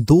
2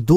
2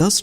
10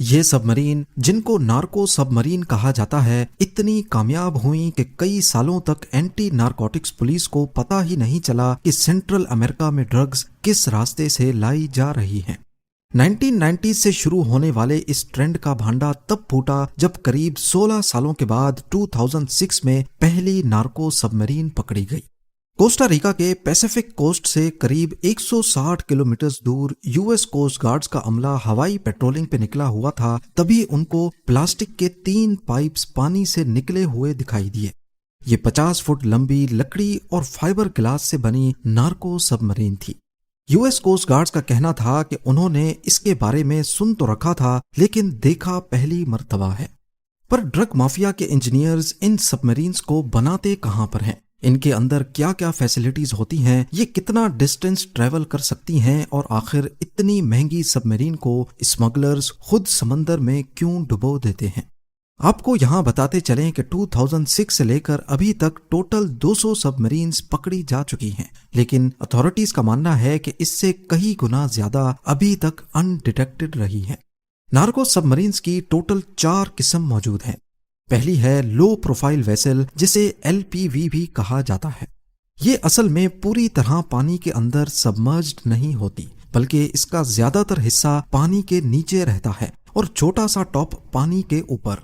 یہ سب مرین، جن کو نارکو سب مرین کہا جاتا ہے، اتنی کامیاب ہوئیں کہ کئی سالوں تک اینٹی نارکوٹکس پولیس کو پتہ ہی نہیں چلا کہ سینٹرل امریکہ میں ڈرگز کس راستے سے لائی جا رہی ہیں۔ 1990 سے شروع ہونے والے اس ٹرینڈ کا بھانڈا تب پھوٹا جب قریب 16 سالوں کے بعد 2006 میں پہلی نارکو سب مرین پکڑی گئی۔ کوسٹا ریکا کے پیسیفک کوسٹ سے قریب 160 کلومیٹر دور یو ایس کوسٹ گارڈز کا عملہ ہوائی پیٹرولنگ پہ نکلا ہوا تھا، تبھی ان کو پلاسٹک کے 3 پائپس پانی سے نکلے ہوئے دکھائی دیے۔ یہ 50 فٹ لمبی لکڑی اور فائبر گلاس سے بنی نارکو سب مرین تھی۔ یو ایس کوسٹ گارڈز کا کہنا تھا کہ انہوں نے اس کے بارے میں سن تو رکھا تھا لیکن دیکھا پہلی مرتبہ ہے۔ پر ڈرگ مافیا کے انجینئرز ان سب مرینز کو بناتے کہاں پر ہیں؟ ان کے اندر کیا کیا فیسلٹیز ہوتی ہیں؟ یہ کتنا ڈسٹینس ٹریول کر سکتی ہیں؟ اور آخر اتنی مہنگی سب مرین کو اسمگلرز خود سمندر میں کیوں ڈبو دیتے ہیں؟ آپ کو یہاں بتاتے چلیں کہ 2006 سے لے کر ابھی تک ٹوٹل 200 سب مرینز پکڑی جا چکی ہیں، لیکن اتھارٹیز کا ماننا ہے کہ اس سے کئی گنا زیادہ ابھی تک ان ڈیٹیکٹڈ رہی ہیں۔ نارکو سب مرینز کی ٹوٹل 4 قسم موجود ہیں۔ پہلی ہے لو پروفائل ویسل، جسے LPV بھی کہا جاتا ہے۔ یہ اصل میں پوری طرح پانی کے اندر سبمرجڈ نہیں ہوتی، بلکہ اس کا زیادہ تر حصہ پانی کے نیچے رہتا ہے اور چھوٹا سا ٹاپ پانی کے اوپر۔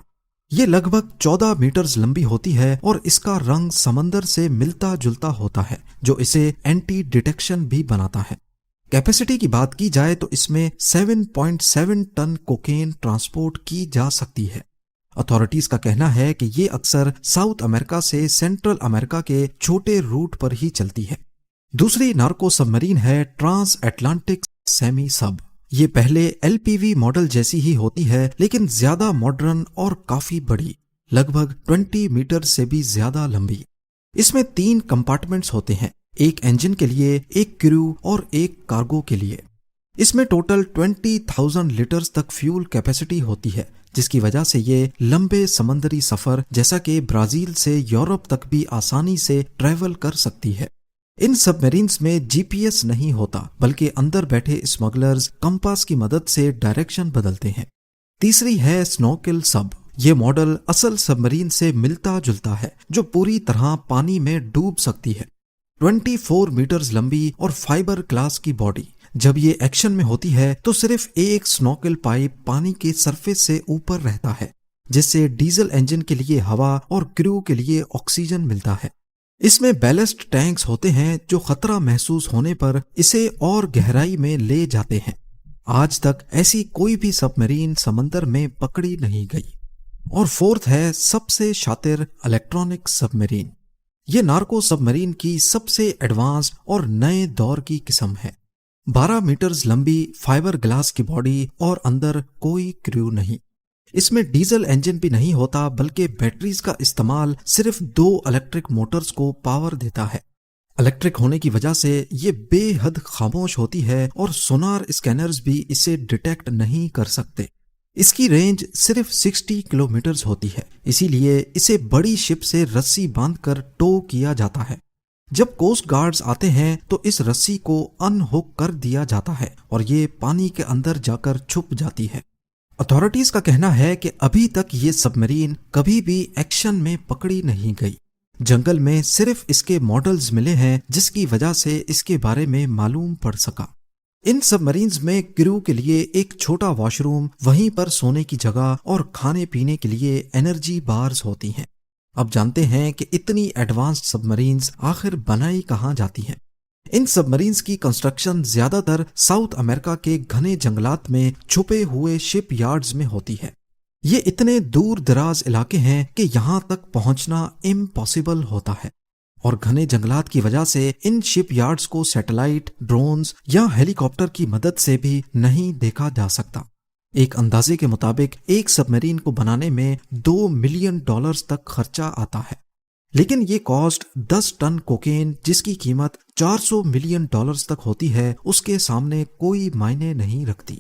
یہ لگ بھگ 14 میٹرز لمبی ہوتی ہے اور اس کا رنگ سمندر سے ملتا جلتا ہوتا ہے، جو اسے اینٹی ڈیٹیکشن بھی بناتا ہے۔ کیپیسٹی کی بات کی جائے تو اس میں 7.7 ٹن کوکین ٹرانسپورٹ کی جا سکتی ہے۔ اتھارٹیز کا کہنا ہے کہ یہ اکثر ساؤتھ امریکہ سے سینٹرل امریکہ کے چھوٹے روٹ پر ہی چلتی ہے۔ دوسری نارکو سب مرین ہے ٹرانس اٹلانٹک سیمی سب۔ یہ پہلے LPV ماڈل جیسی ہی ہوتی ہے لیکن زیادہ ماڈرن اور کافی بڑی، لگ بھگ 20 میٹر سے بھی زیادہ لمبی۔ اس میں 3 کمپارٹمنٹس ہوتے ہیں، ایک انجن کے لیے، ایک کریو اور ایک کارگو کے لیے۔ اس میں ٹوٹل 20,000 لیٹرز تک فیول کیپیسٹی ہوتی ہے، جس کی وجہ سے یہ لمبے سمندری سفر جیسا کہ برازیل سے یورپ تک بھی آسانی سے ٹریول کر سکتی ہے۔ ان سب میرینز میں GPS نہیں ہوتا، بلکہ اندر بیٹھے اسمگلرز کمپاس کی مدد سے ڈائریکشن بدلتے ہیں۔ تیسری ہے سنوکل سب۔ یہ ماڈل اصل سب مرین سے ملتا جلتا ہے، جو پوری طرح پانی میں ڈوب سکتی ہے۔ 24 میٹرز لمبی اور فائبر گلاس کی باڈی۔ جب یہ ایکشن میں ہوتی ہے تو صرف ایک سنوکل پائپ پانی کے سرفیس سے اوپر رہتا ہے، جس سے ڈیزل انجن کے لیے ہوا اور کریو کے لیے آکسیجن ملتا ہے۔ اس میں بیلسٹ ٹینکس ہوتے ہیں جو خطرہ محسوس ہونے پر اسے اور گہرائی میں لے جاتے ہیں۔ آج تک ایسی کوئی بھی سب مرین سمندر میں پکڑی نہیں گئی۔ اور فورتھ ہے سب سے شاطر الیکٹرانک سب مرین۔ یہ نارکو سب مرین کی سب سے ایڈوانس اور نئے دور کی قسم ہے۔ 12 میٹرز لمبی فائبر گلاس کی باڈی اور اندر کوئی کریو نہیں۔ اس میں ڈیزل انجن بھی نہیں ہوتا، بلکہ بیٹریز کا استعمال صرف 2 الیکٹرک موٹرز کو پاور دیتا ہے۔ الیکٹرک ہونے کی وجہ سے یہ بے حد خاموش ہوتی ہے اور سونار اسکینرز بھی اسے ڈیٹیکٹ نہیں کر سکتے۔ اس کی رینج صرف 60 کلومیٹرز ہوتی ہے، اسی لیے اسے بڑی شپ سے رسی باندھ کر ٹو کیا جاتا ہے۔ جب کوسٹ گارڈز آتے ہیں تو اس رسی کو ان ہک کر دیا جاتا ہے اور یہ پانی کے اندر جا کر چھپ جاتی ہے۔ اتھارٹیز کا کہنا ہے کہ ابھی تک یہ سب مرین کبھی بھی ایکشن میں پکڑی نہیں گئی۔ جنگل میں صرف اس کے ماڈلز ملے ہیں، جس کی وجہ سے اس کے بارے میں معلوم پڑ سکا۔ ان سب مرینز میں کریو کے لیے ایک چھوٹا واش روم، وہیں پر سونے کی جگہ اور کھانے پینے کے لیے انرجی بارز ہوتی ہیں۔ اب جانتے ہیں کہ اتنی ایڈوانسڈ سب مرینز آخر بنائی کہاں جاتی ہیں۔ ان سب مرینز کی کنسٹرکشن زیادہ تر ساؤتھ امریکہ کے گھنے جنگلات میں چھپے ہوئے شپ یارڈز میں ہوتی ہے۔ یہ اتنے دور دراز علاقے ہیں کہ یہاں تک پہنچنا امپاسبل ہوتا ہے، اور گھنے جنگلات کی وجہ سے ان شپ یارڈز کو سیٹلائٹ، ڈرونز یا ہیلی کاپٹر کی مدد سے بھی نہیں دیکھا جا سکتا۔ ایک اندازے کے مطابق ایک سب مرین کو بنانے میں $2 ملین تک خرچہ آتا ہے، لیکن یہ کاسٹ 10 ٹن کوکین جس کی قیمت $400 ملین تک ہوتی ہے، اس کے سامنے کوئی معنی نہیں رکھتی۔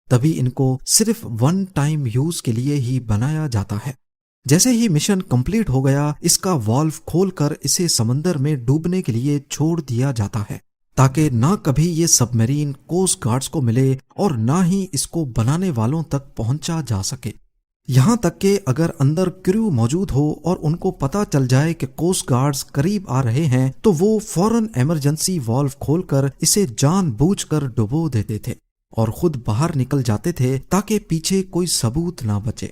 تبھی ان کو صرف 1 ٹائم یوز کے لیے ہی بنایا جاتا ہے۔ جیسے ہی مشن کمپلیٹ ہو گیا، اس کا والو کھول کر اسے سمندر میں ڈوبنے کے لیے چھوڑ دیا جاتا ہے۔ تاکہ نہ کبھی یہ سب میرین کوسٹ گارڈز کو ملے اور نہ ہی اس کو بنانے والوں تک پہنچا جا سکے۔ یہاں تک کہ اگر اندر کریو موجود ہو اور ان کو پتہ چل جائے کہ کوسٹ گارڈز قریب آ رہے ہیں تو وہ فوراً ایمرجنسی والو کھول کر اسے جان بوجھ کر ڈبو دیتے تھے اور خود باہر نکل جاتے تھے تاکہ پیچھے کوئی ثبوت نہ بچے۔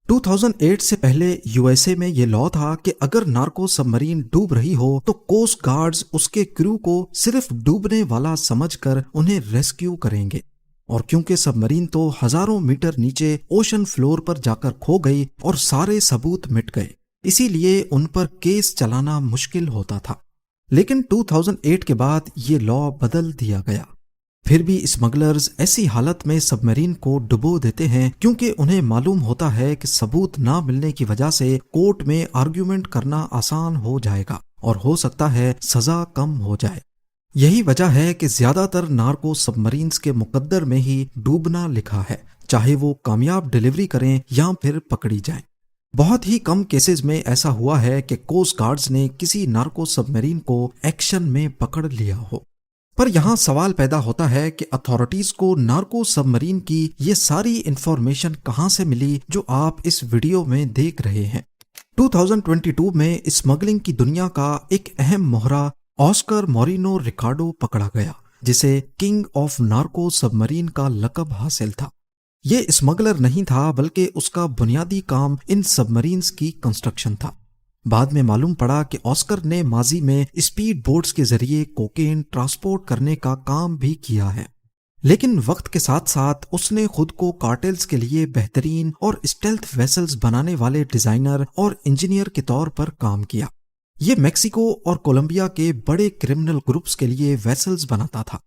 2008 سے پہلے USA میں یہ لا تھا کہ اگر نارکو سب مرین ڈوب رہی ہو تو کوسٹ گارڈز اس کے کریو کو صرف ڈوبنے والا سمجھ کر انہیں ریسکیو کریں گے، اور کیونکہ سب مرین تو ہزاروں میٹر نیچے اوشن فلور پر جا کر کھو گئی اور سارے ثبوت مٹ گئے، اسی لیے ان پر کیس چلانا مشکل ہوتا تھا۔ لیکن 2008 کے بعد یہ لا بدل دیا گیا۔ پھر بھی اسمگلرز ایسی حالت میں سب مرین کو ڈبو دیتے ہیں کیونکہ انہیں معلوم ہوتا ہے کہ ثبوت نہ ملنے کی وجہ سے کورٹ میں آرگیومنٹ کرنا آسان ہو جائے گا اور ہو سکتا ہے سزا کم ہو جائے۔ یہی وجہ ہے کہ زیادہ تر نارکو سب مرینز کے مقدر میں ہی ڈوبنا لکھا ہے، چاہے وہ کامیاب ڈیلیوری کریں یا پھر پکڑی جائیں۔ بہت ہی کم کیسز میں ایسا ہوا ہے کہ کوسٹ گارڈز نے کسی نارکو سب مرین کو ایکشن میں پکڑ لیا ہو۔ پر یہاں سوال پیدا ہوتا ہے کہ اتھارٹیز کو نارکو سب مرین کی یہ ساری انفارمیشن کہاں سے ملی جو آپ اس ویڈیو میں دیکھ رہے ہیں۔ 2022 میں اسمگلنگ کی دنیا کا ایک اہم مہرہ آسکر مورینو ریکارڈو پکڑا گیا، جسے king of narco sub Marine کا لقب حاصل تھا۔ یہ اسمگلر نہیں تھا بلکہ اس کا بنیادی کام ان سب مرینز کی کنسٹرکشن تھا۔ بعد میں معلوم پڑا کہ آسکر نے ماضی میں اسپیڈ بوٹس کے ذریعے کوکین ٹرانسپورٹ کرنے کا کام بھی کیا ہے، لیکن وقت کے ساتھ ساتھ اس نے خود کو کارٹیلز کے لیے بہترین اور اسٹیلتھ ویسلز بنانے والے ڈیزائنر اور انجینئر کے طور پر کام کیا۔ یہ میکسیکو اور کولمبیا کے بڑے کرمنل گروپس کے لیے ویسلز بناتا تھا۔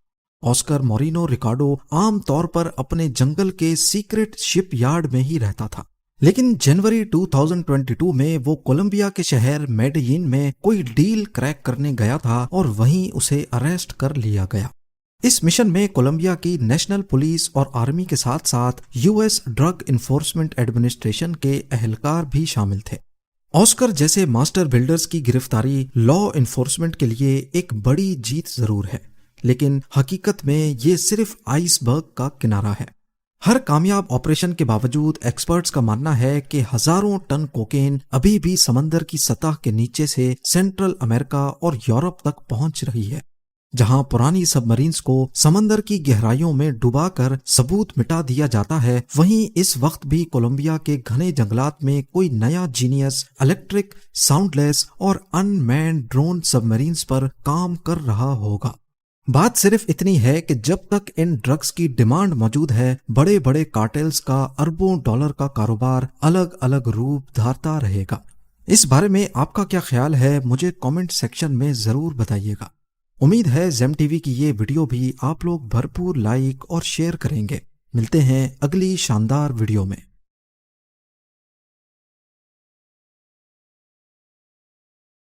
آسکر مورینو ریکارڈو عام طور پر اپنے جنگل کے سیکرٹ شپ یارڈ میں ہی رہتا تھا، لیکن جنوری 2022 میں وہ کولمبیا کے شہر میڈیین میں کوئی ڈیل کریک کرنے گیا تھا اور وہیں اسے اریسٹ کر لیا گیا۔ اس مشن میں کولمبیا کی نیشنل پولیس اور آرمی کے ساتھ ساتھ US ڈرگ انفورسمنٹ ایڈمنسٹریشن کے اہلکار بھی شامل تھے۔ آسکر جیسے ماسٹر بلڈرز کی گرفتاری لا انفورسمنٹ کے لیے ایک بڑی جیت ضرور ہے، لیکن حقیقت میں یہ صرف آئس برگ کا کنارہ ہے۔ ہر کامیاب آپریشن کے باوجود ایکسپرٹس کا ماننا ہے کہ ہزاروں ٹن کوکین ابھی بھی سمندر کی سطح کے نیچے سے سینٹرل امریکہ اور یورپ تک پہنچ رہی ہے۔ جہاں پرانی سب مرینز کو سمندر کی گہرائیوں میں ڈبا کر ثبوت مٹا دیا جاتا ہے، وہیں اس وقت بھی کولمبیا کے گھنے جنگلات میں کوئی نیا جینیس الیکٹرک، ساؤنڈ لیس اور ان مینڈ ڈرون سب مرینز پر کام کر رہا ہوگا۔ بات صرف اتنی ہے کہ جب تک ان ڈرگز کی ڈیمانڈ موجود ہے، بڑے بڑے کارٹیلز کا اربوں ڈالر کا کاروبار الگ الگ روپ دھارتا رہے گا۔ اس بارے میں آپ کا کیا خیال ہے؟ مجھے کامنٹ سیکشن میں ضرور بتائیے گا۔ امید ہے زیم ٹی وی کی یہ ویڈیو بھی آپ لوگ بھرپور لائک اور شیئر کریں گے۔ ملتے ہیں اگلی شاندار ویڈیو میں۔